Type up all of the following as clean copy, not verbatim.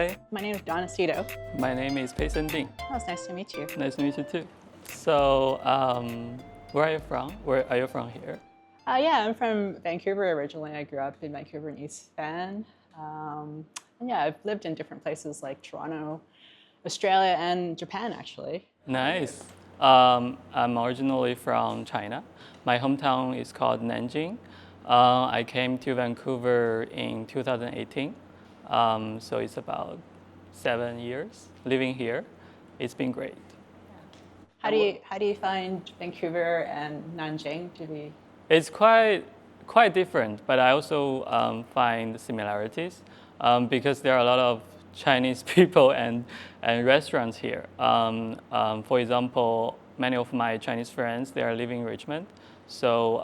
Hi, My name is Donna Seto. my name is Peisen. Oh, it's nice to meet you. Nice to meet you too. So, where are you from? Where are you from here? Yeah, I'm from Vancouver originally. I grew up in Vancouver and East Van. And yeah, I've lived in different places like Toronto, Australia, and Japan actually. Nice. I'm originally from China. My hometown is called Nanjing. I came to Vancouver in 2018. So it's about 7 years living here. It's been great. How do you find Vancouver and Nanjing to be? It's quite different, but I also find similarities because there are a lot of Chinese people and restaurants here. For example, many of my Chinese friends, they are living in Richmond. So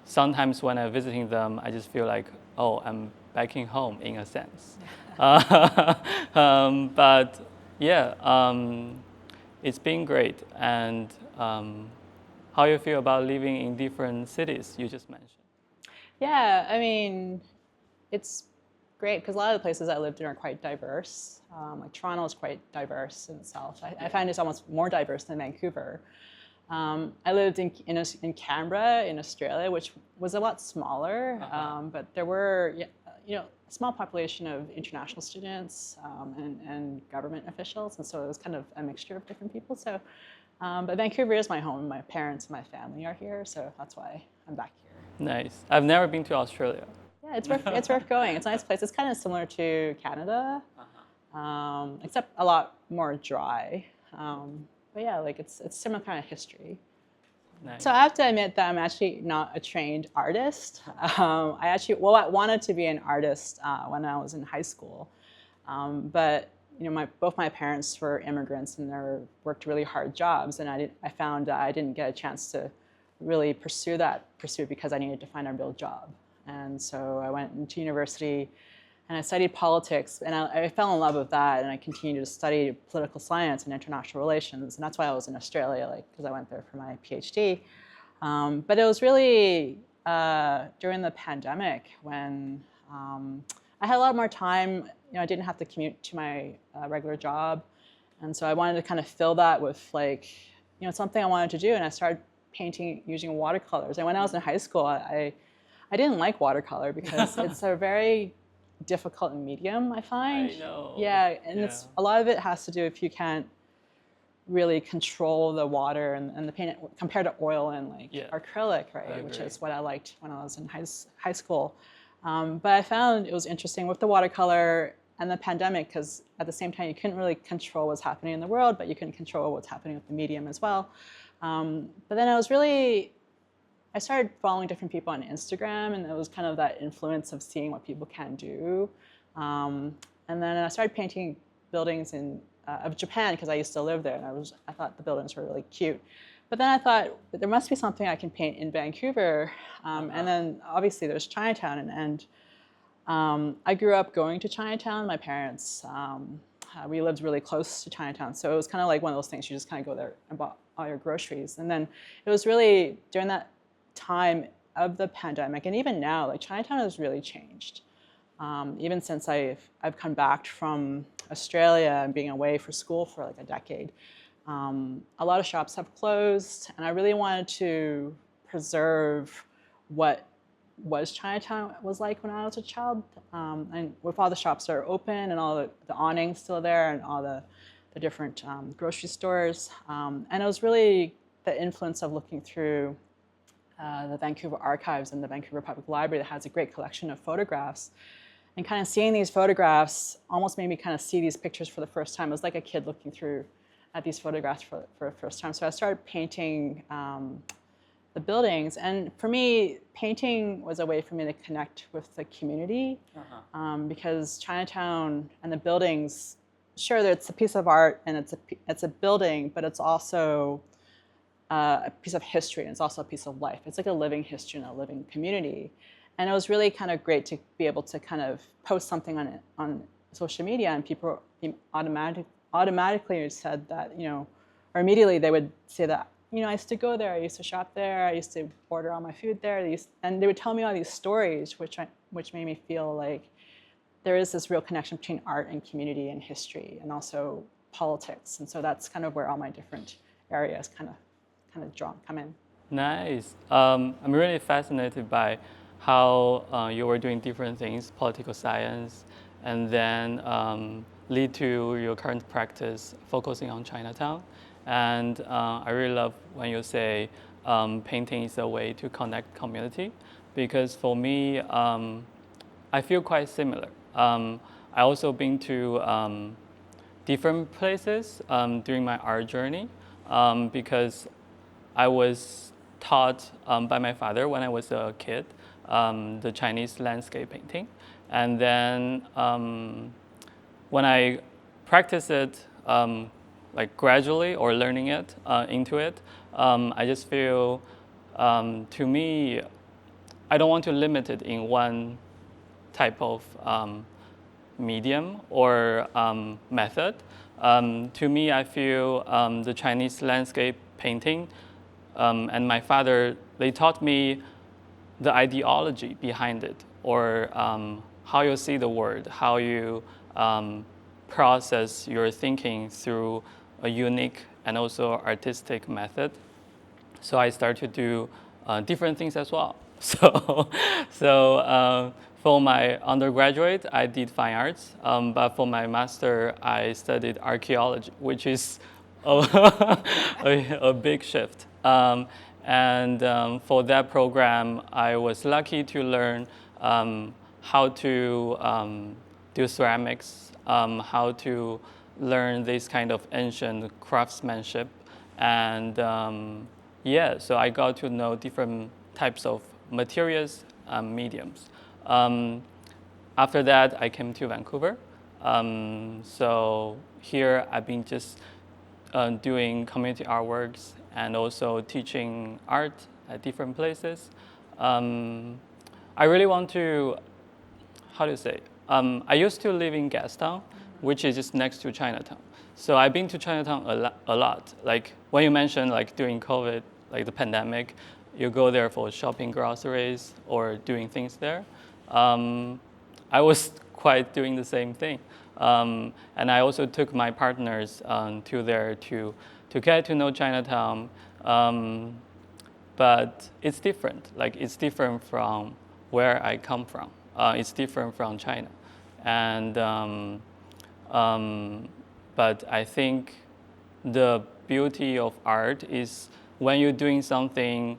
sometimes when I'm visiting them, I just feel like, oh, I'm back in home in a sense. But yeah, it's been great. And how you feel about living in different cities you just mentioned? Yeah, I mean, it's great because a lot of the places I lived in are quite diverse. Like Toronto is quite diverse in itself. I find it's almost more diverse than Vancouver. I lived in Canberra in Australia, which was a lot smaller, but there were a small population of international students and government officials, and so it was kind of a mixture of different people. So, but Vancouver is my home. My parents and my family are here, so that's why I'm back here. Nice. I've never been to Australia. Yeah, it's worth going. It's a nice place. It's kind of similar to Canada, except a lot more dry. But yeah, like it's similar kind of history. Nice. So I have to admit that I'm actually not a trained artist. I wanted to be an artist when I was in high school, but both my parents were immigrants and they worked really hard jobs, and I found I didn't get a chance to really pursue that pursuit because I needed to find a real job. And so I went into university and I studied politics, and I fell in love with that, and I continued to study political science and international relations, and that's why I was in Australia, because I went there for my PhD. But it was really during the pandemic when I had a lot more time. I didn't have to commute to my regular job, and so I wanted to kind of fill that with something I wanted to do, and I started painting using watercolors. And when I was in high school, I didn't like watercolor because it's a very difficult medium, I find. I know. Yeah, and it's a lot of it has to do if you can't really control the water and the paint compared to oil and acrylic, right? Which is what I liked when I was in high school. But I found it was interesting with the watercolor and the pandemic because at the same time you couldn't really control what's happening in the world, but you couldn't control what's happening with the medium as well. But then I started following different people on Instagram, and it was kind of that influence of seeing what people can do. And then I started painting buildings of Japan because I used to live there, and I thought the buildings were really cute. But then I thought there must be something I can paint in Vancouver. And then obviously there's Chinatown, and I grew up going to Chinatown. My parents, we lived really close to Chinatown, so it was kind of like one of those things you just kind of go there and bought all your groceries. And then it was really during that time of the pandemic, and even now, like Chinatown has really changed. Even since I've come back from Australia and being away for school for like a decade, a lot of shops have closed, and I really wanted to preserve what Chinatown was like when I was a child. And with all the shops that are open and all the awnings still there and all the different grocery stores, and it was really the influence of looking through the Vancouver Archives and the Vancouver Public Library that has a great collection of photographs. And kind of seeing these photographs almost made me kind of see these pictures for the first time. It was like a kid looking through at these photographs for the first time. So I started painting the buildings. And for me, painting was a way for me to connect with the community because Chinatown and the buildings, sure, it's a piece of art and it's a building, but it's also a piece of history, and it's also a piece of life. It's like a living history and a living community. And it was really kind of great to be able to kind of post something on social media, and people automatically said that, or immediately they would say that, I used to go there, I used to shop there, I used to order all my food there, and they would tell me all these stories, which made me feel like there is this real connection between art and community and history and also politics. And so that's kind of where all my different areas kind of come in. Nice. I'm really fascinated by how you were doing different things, political science, and then lead to your current practice focusing on Chinatown. And I really love when you say painting is a way to connect community, because for me, I feel quite similar. I also been to different places during my art journey because I was taught by my father when I was a kid the Chinese landscape painting, and then when I practice it like gradually or learning it into it, I just feel to me I don't want to limit it in one type of medium or method. To me, I feel the Chinese landscape painting and my father, they taught me the ideology behind it, or how you see the world, how you process your thinking through a unique and also artistic method. So I started to do different things as well. So for my undergraduate, I did fine arts, but for my master, I studied archaeology, which is a big shift. And for that program, I was lucky to learn how to do ceramics, how to learn this kind of ancient craftsmanship, and yeah, so I got to know different types of materials, mediums. After that, I came to Vancouver. So here I've been just doing community artworks and also teaching art at different places. I really want to, how do you say? I used to live in Gastown, which is just next to Chinatown. So I've been to Chinatown a lot. Like when you mentioned like during COVID, like the pandemic, you go there for shopping groceries or doing things there. I was quite doing the same thing. And I also took my partners to there to get to know Chinatown. But it's different. Like it's different from where I come from. It's different from China. And but I think the beauty of art is when you're doing something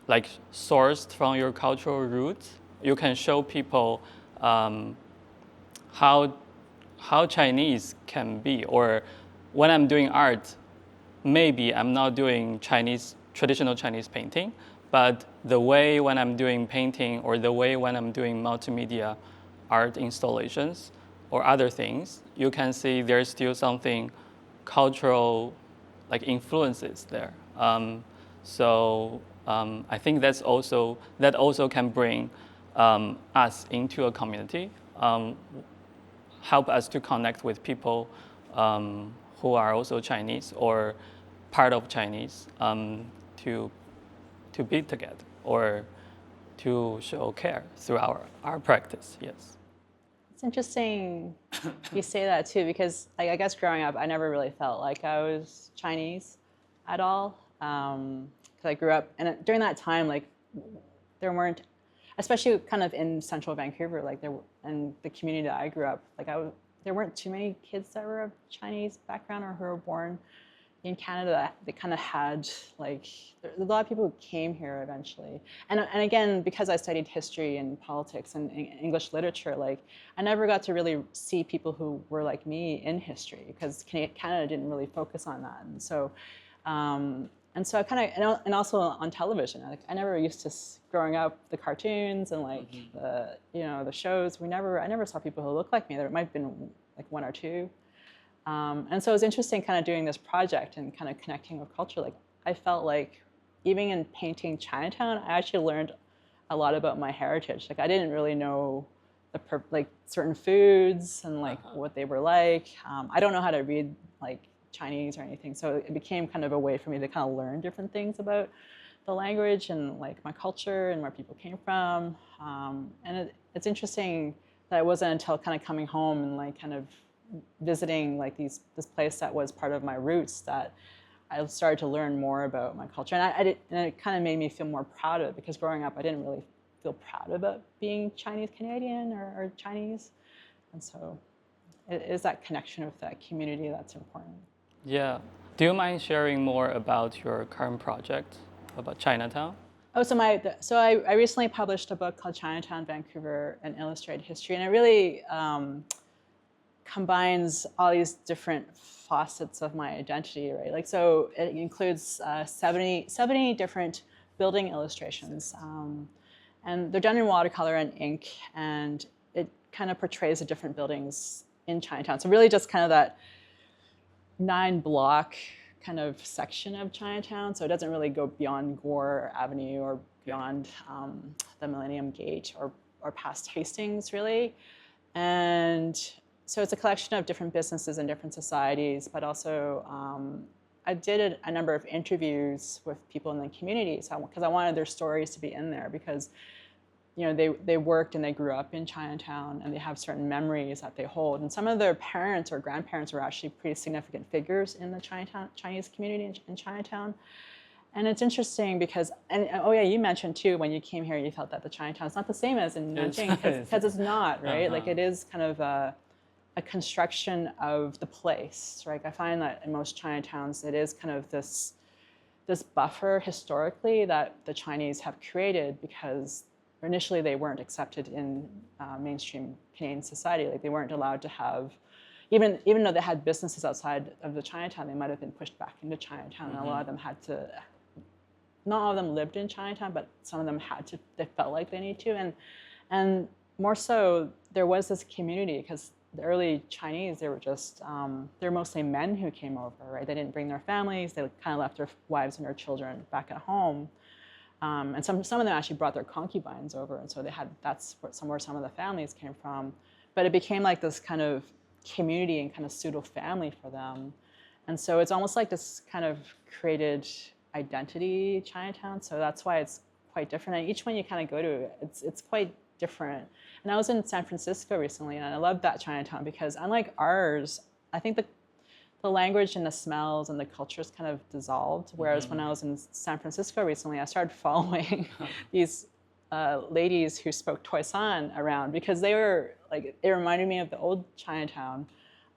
like sourced from your cultural roots, you can show people how Chinese can be. Or when I'm doing art, maybe I'm not doing traditional Chinese painting, but the way when I'm doing painting or the way when I'm doing multimedia art installations or other things, you can see there's still something cultural like influences there. So I think that also can bring us into a community, help us to connect with people who are also Chinese or part of Chinese, to be together or to show care through our practice. Yes. It's interesting you say that too, because like, I guess growing up, I never really felt like I was Chinese at all. Because I grew up, and during that time, like there weren't, especially kind of in central Vancouver, like and the community that I grew up, like there weren't too many kids that were of Chinese background or who were born in Canada. They kind of had like a lot of people who came here eventually, and again, because I studied history and politics and English literature, like I never got to really see people who were like me in history because Canada didn't really focus on that, and so I kind of, and also on television, like I never used to, growing up, the cartoons and like the shows. I never saw people who looked like me. There might have been like one or two. And so it was interesting kind of doing this project and kind of connecting with culture. Like I felt like even in painting Chinatown, I actually learned a lot about my heritage. Like I didn't really know like certain foods and like what they were like. I don't know how to read like Chinese or anything. So it became kind of a way for me to kind of learn different things about the language and like my culture and where people came from. And it's interesting that it wasn't until kind of coming home and like kind of visiting like this place that was part of my roots that I started to learn more about my culture. And it kind of made me feel more proud of it, because growing up I didn't really feel proud about being Chinese Canadian or Chinese. And so it is that connection with that community that's important. Yeah. Do you mind sharing more about your current project about Chinatown? Oh, so I recently published a book called Chinatown, Vancouver, An Illustrated History, and it really combines all these different facets of my identity, right? Like, so it includes 70 different building illustrations, and they're done in watercolor and ink, and it kind of portrays the different buildings in Chinatown. So really just kind of that 9-block kind of section of Chinatown. So it doesn't really go beyond Gore Avenue or beyond the Millennium Gate or past Hastings, really. And so it's a collection of different businesses and different societies, but also I did a number of interviews with people in the community because I wanted their stories to be in there, because you know, they worked and they grew up in Chinatown and they have certain memories that they hold. And some of their parents or grandparents were actually pretty significant figures in the Chinese community in Chinatown. And it's interesting because, and oh yeah, you mentioned too, when you came here, you felt that the Chinatown is not the same as in Nanjing, because it's not, right? Like it is kind of a construction of the place, right? I find that in most Chinatowns, it is kind of this buffer historically that the Chinese have created, because initially they weren't accepted in mainstream Canadian society. Like they weren't allowed to have, even though they had businesses outside of the Chinatown, they might have been pushed back into Chinatown. And a lot of them had to, not all of them lived in Chinatown, but some of them had to, they felt like they need to. And more so, there was this community, because the early Chinese, they were just, they're mostly men who came over, right? They didn't bring their families. They kind of left their wives and their children back at home. And some of them actually brought their concubines over, and so that's where some of the families came from. But it became like this kind of community and kind of pseudo family for them, and so it's almost like this kind of created identity, Chinatown. So that's why it's quite different. And each one you kind of go to, it's quite different. And I was in San Francisco recently, and I loved that Chinatown because unlike ours, I think the language and the smells and the cultures kind of dissolved. Whereas when I was in San Francisco recently, I started following these ladies who spoke Toisan around, because they were like, it reminded me of the old Chinatown,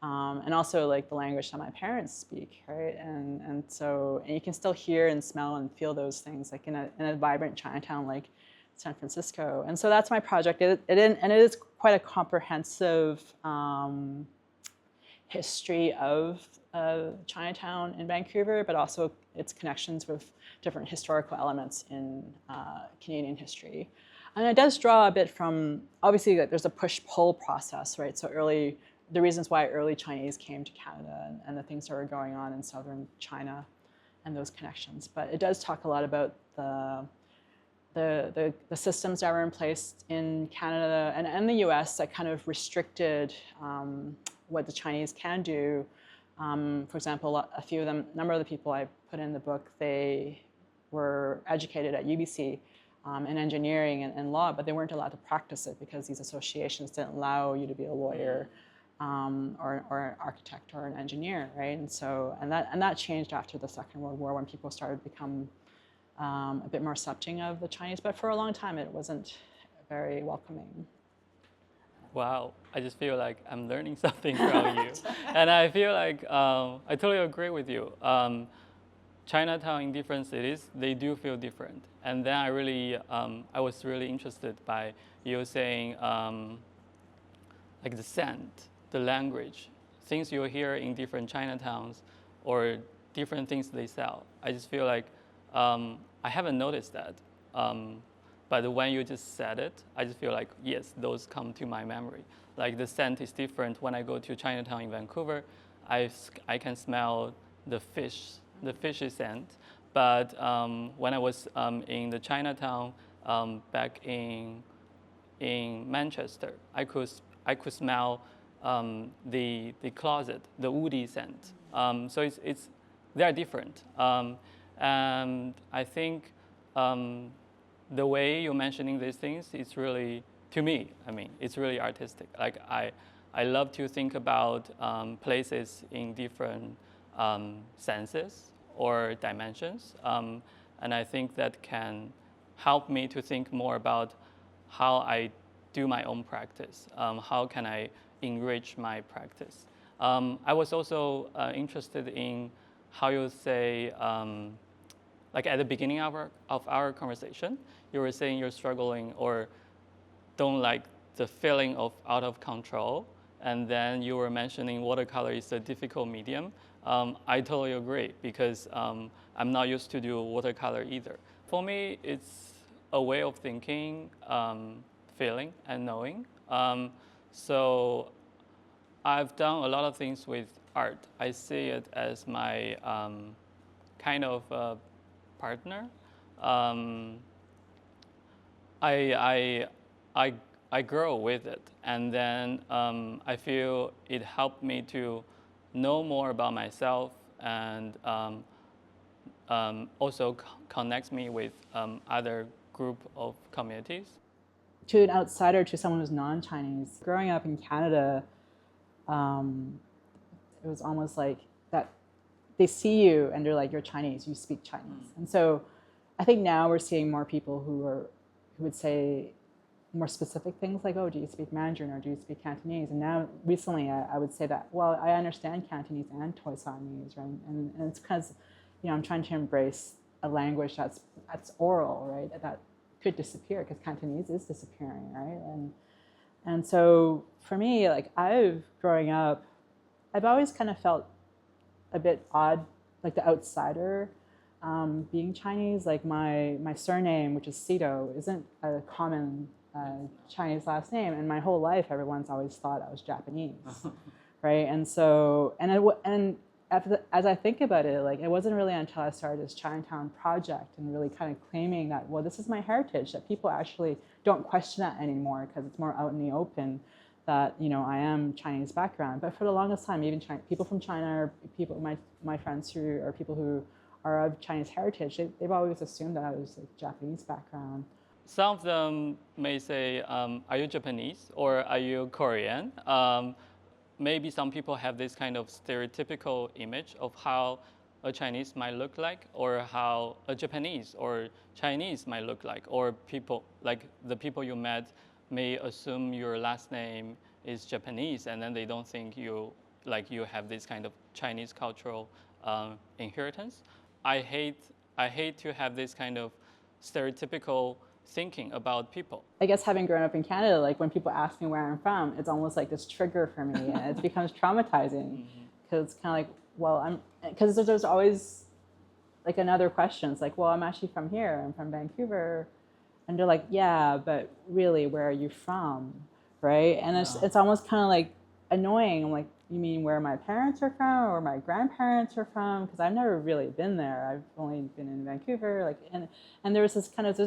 and also like the language that my parents speak, right? And so you can still hear and smell and feel those things like in a vibrant Chinatown like San Francisco. And so that's my project. And it is quite a comprehensive history of Chinatown in Vancouver, but also its connections with different historical elements in Canadian history. And it does draw a bit from, obviously, there's a push-pull process, right? So the reasons why early Chinese came to Canada and the things that were going on in southern China and those connections. But it does talk a lot about the systems that were in place in Canada and the US that kind of restricted what the Chinese can do. For example, a number of the people I put in the book, they were educated at UBC in engineering and law, but they weren't allowed to practice it because these associations didn't allow you to be a lawyer or an architect or an engineer, right? And that changed after the Second World War when people started to become a bit more accepting of the Chinese, but for a long time it wasn't very welcoming. Wow, I just feel like I'm learning something from you. And I feel like I totally agree with you. Chinatown in different cities, they do feel different. And then I was really interested by you saying like the scent, the language, things you hear in different Chinatowns or different things they sell. I just feel like I haven't noticed that. But when you just said it, I just feel like, yes, those come to my memory. Like the scent is different. When I go to Chinatown in Vancouver, I can smell the fishy scent. But when I was in the Chinatown back in Manchester, I could smell the closet, the woody scent. So they are different. And I think the way you're mentioning these things, it's really, to me, I mean, it's really artistic. Like I love to think about places in different senses or dimensions. And I think that can help me to think more about how I do my own practice. How can I enrich my practice? I was also interested in how you say, like at the beginning of our conversation, you were saying you're struggling or don't like the feeling of out of control. And then you were mentioning watercolor is a difficult medium. I totally agree because I'm not used to do watercolor either. For me, it's a way of thinking, feeling, and knowing. So I've done a lot of things with art. I see it as my kind of partner. I grow with it, and then I feel it helped me to know more about myself, and also connects me with other group of communities. To an outsider, to someone who's non-Chinese, growing up in Canada, it was almost like that they see you and they're like, you're Chinese, you speak Chinese. And so I think now we're seeing more people who would say more specific things like, oh, do you speak Mandarin or do you speak Cantonese? And now recently I would say that, well, I understand Cantonese and Toisanese, right? And it's because, I'm trying to embrace a language that's oral, right? That could disappear because Cantonese is disappearing, right? And so for me, like growing up, I've always kind of felt a bit odd, like the outsider, being Chinese. Like my surname, which is Seto, isn't a common Chinese last name, and my whole life, everyone's always thought I was Japanese, right? And so, as I think about it, like it wasn't really until I started this Chinatown project and really kind of claiming that, well, this is my heritage, that people actually don't question that anymore because it's more out in the open that, I am Chinese background. But for the longest time, even people from China or people, my friends who are people who are of Chinese heritage, they've always assumed that I was like Japanese background. Some of them may say, are you Japanese or are you Korean? Maybe some people have this kind of stereotypical image of how a Chinese might look like, or how a Japanese or Chinese might look like, or people, like the people you met may assume your last name is Japanese, and then they don't think you have this kind of Chinese cultural inheritance. I hate to have this kind of stereotypical thinking about people. I guess having grown up in Canada, like when people ask me where I'm from, it's almost like this trigger for me, and it becomes traumatizing because it's kind of like, well, because there's always like another question. It's like, well, I'm actually from here. I'm from Vancouver, and they're like, yeah, but really, where are you from, right? And it's almost kind of like annoying. I'm like, you mean where my parents are from or my grandparents are from? Because I've never really been there. I've only been in Vancouver. Like, and there's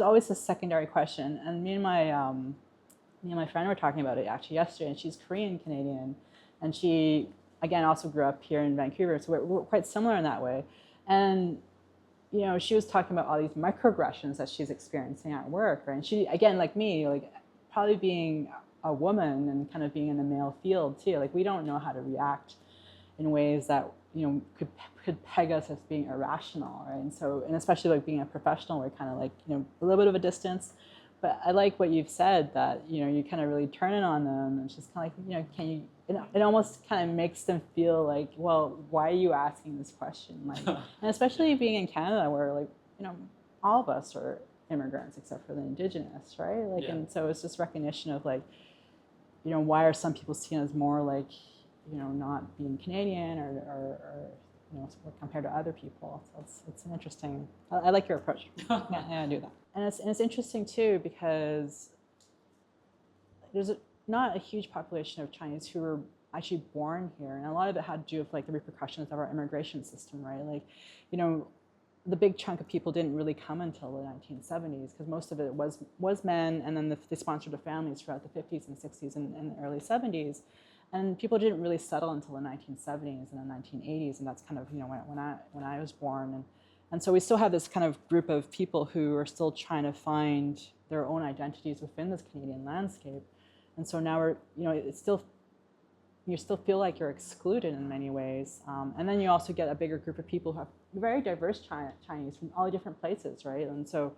always this secondary question. And me and my friend were talking about it actually yesterday. And she's Korean Canadian, and she again also grew up here in Vancouver. So we're quite similar in that way. And she was talking about all these microaggressions that she's experiencing at work, right? And she, again, like me, like probably being a woman and kind of being in a male field too, like we don't know how to react in ways that could peg us as being irrational, right? And especially like being a professional, we're kind of like a little bit of a distance. But I like what you've said, that you kind of really turn it on them, and it's just kind of like can you? It almost kind of makes them feel like, well, why are you asking this question? Like, and especially being in Canada, where like all of us are immigrants except for the Indigenous, right? Like, yeah. And so it's just recognition of like, why are some people seen as more like, not being Canadian or compared to other people. So it's an interesting, I like your approach. Yeah, I do that. And it's interesting too, because there's not a huge population of Chinese who were actually born here. And a lot of it had to do with like the repercussions of our immigration system, right? Like, the big chunk of people didn't really come until the 1970s, because most of it was men, and then they sponsored the families throughout the 50s and 60s and the early 70s. And people didn't really settle until the 1970s and the 1980s, and that's kind of when I was born. And so we still have this kind of group of people who are still trying to find their own identities within this Canadian landscape. And so now we're, it's still, you still feel like you're excluded in many ways. And then you also get a bigger group of people who have very diverse Chinese from all different places, right? And so,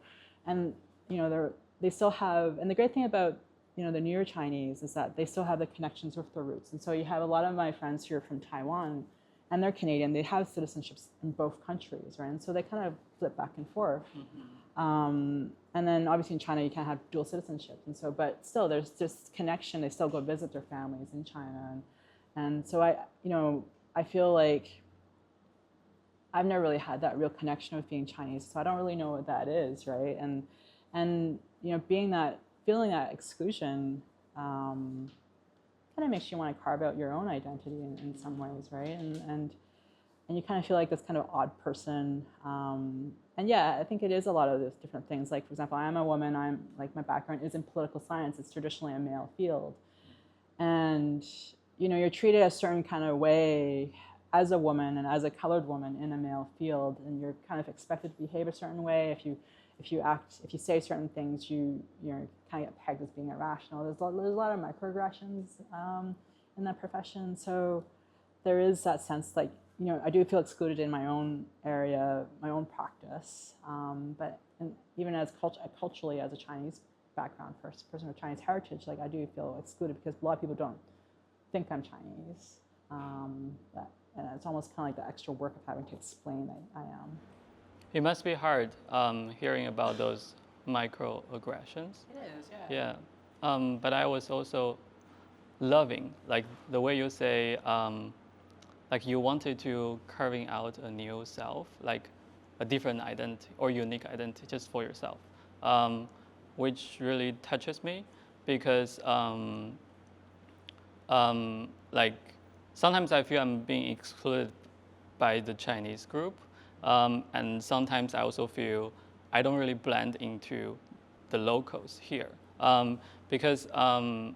and they still have, and the great thing about the newer Chinese is that they still have the connections with their roots. And so you have a lot of my friends who are from Taiwan, and they're Canadian. They have citizenships in both countries, right? And so they kind of flip back and forth. And then obviously in China you can't have dual citizenship, and so, but still there's this connection. They still go visit their families in China, and so I feel like I've never really had that real connection with being Chinese, so I don't really know what that is, right? And feeling that exclusion kind of makes you want to carve out your own identity in some ways, right? And you kind of feel like this kind of odd person. And yeah, I think it is a lot of those different things. Like, for example, I'm a woman. My background is in political science. It's traditionally a male field. And, you're treated a certain kind of way as a woman and as a colored woman in a male field, and you're kind of expected to behave a certain way. If you say certain things, you kind of get pegged as being irrational. There's a lot of microaggressions in that profession. So there is that sense, like, I do feel excluded in my own area, my own practice. But even as culturally, as a Chinese background, person of Chinese heritage, like, I do feel excluded because a lot of people don't think I'm Chinese. And it's almost kind of like the extra work of having to explain that I am. It must be hard hearing about those microaggressions. It is, yeah. Yeah, but I was also loving, like, the way you say, like, you wanted to carving out a new self, like a different identity or unique identity just for yourself, which really touches me because, like, sometimes I feel I'm being excluded by the Chinese group. And sometimes I also feel I don't really blend into the locals here because I'm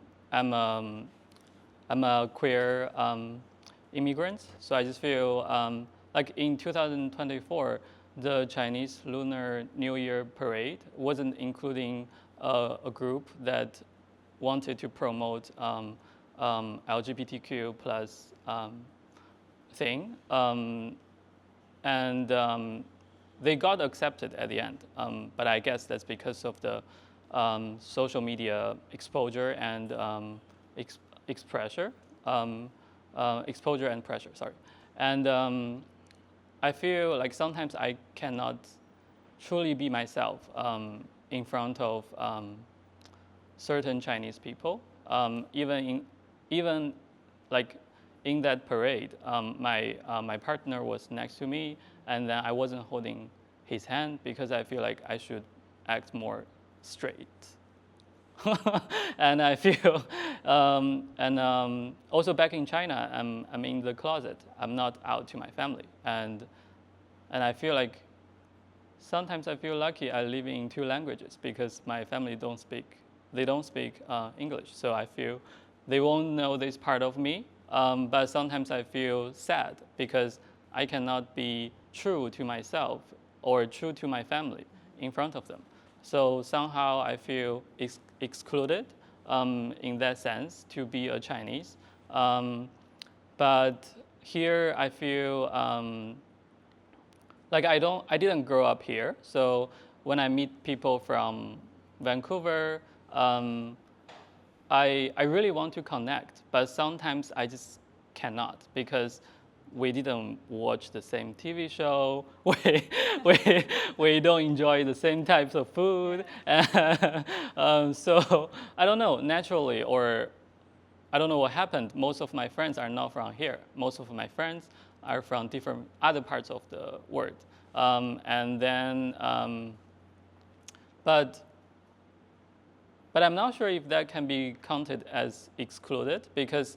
a queer immigrant. So I just feel like in 2024, the Chinese Lunar New Year parade wasn't including a group that wanted to promote LGBTQ plus thing. And they got accepted at the end, but I guess that's because of the social media exposure and exposure and pressure. Sorry, and I feel like sometimes I cannot truly be myself in front of certain Chinese people, even like. In that parade, my partner was next to me, and then I wasn't holding his hand because I feel like I should act more straight. And I feel, also back in China, I'm in the closet. I'm not out to my family, and I feel like sometimes I feel lucky I live in two languages because my family don't speak English, so I feel they won't know this part of me. But sometimes I feel sad because I cannot be true to myself or true to my family in front of them. So somehow I feel excluded in that sense to be a Chinese. But here I feel like I didn't grow up here. So when I meet people from Vancouver, I really want to connect, but sometimes I just cannot because we didn't watch the same TV show. We don't enjoy the same types of food. So I don't know, naturally, or I don't know what happened. Most of my friends are not from here. Most of my friends are from different other parts of the world. But I'm not sure if that can be counted as excluded because,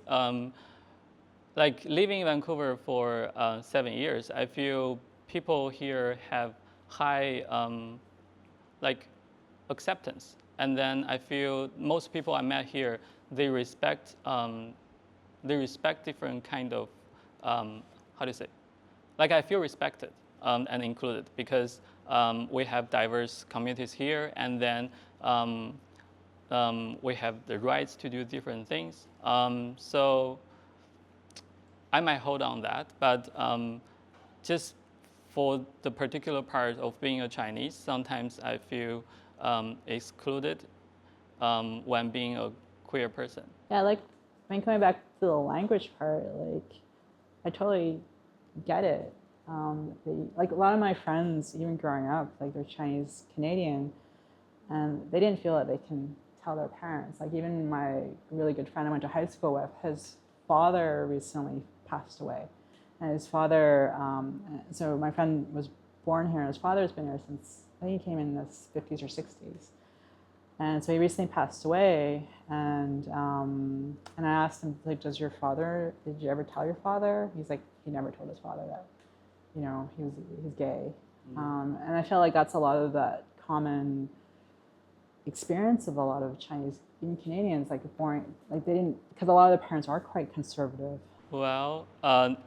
like, living in Vancouver for 7 years, I feel people here have high, like, acceptance. And then I feel most people I met here, they respect different kind of, how do you say? Like, I feel respected and included, because we have diverse communities here, and then we have the rights to do different things. So I might hold on that, but just for the particular part of being a Chinese, sometimes I feel excluded when being a queer person. Yeah, like, I mean, coming back to the language part, like, I totally get it. Like, a lot of my friends, even growing up, like, they're Chinese Canadian, and they didn't feel that they can tell their parents. Like, even my really good friend I went to high school with, his father recently passed away. And his father, so my friend was born here, and his father's been here since, I think he came in the 50s or 60s. And so he recently passed away, and I asked him, like, did you ever tell your father? He's like, he never told his father that, you know, he's gay. And I feel like that's a lot of that common experience of a lot of Chinese, even Canadians, like, they didn't, because a lot of the parents are quite conservative. Well,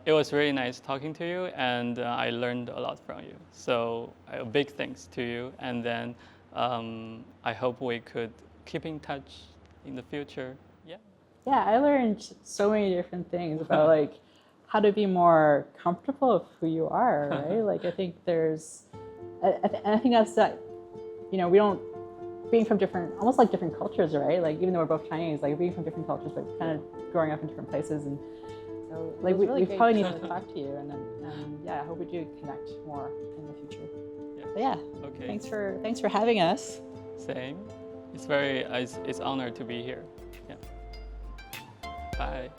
it was really nice talking to you, and I learned a lot from you. So a big thanks to you, and then I hope we could keep in touch in the future. Yeah. Yeah, I learned so many different things about, like, how to be more comfortable with who you are, right? Like, I think I think that's that, you know, being from almost like different cultures, right? Like, even though we're both Chinese, like, being from different cultures, but kind of growing up in different places, and so, like, we probably need to talk to you, and yeah, I hope we do connect more in the future. Yeah. But yeah, okay. Thanks for having us. Same. It's an honor to be here. Yeah. Bye.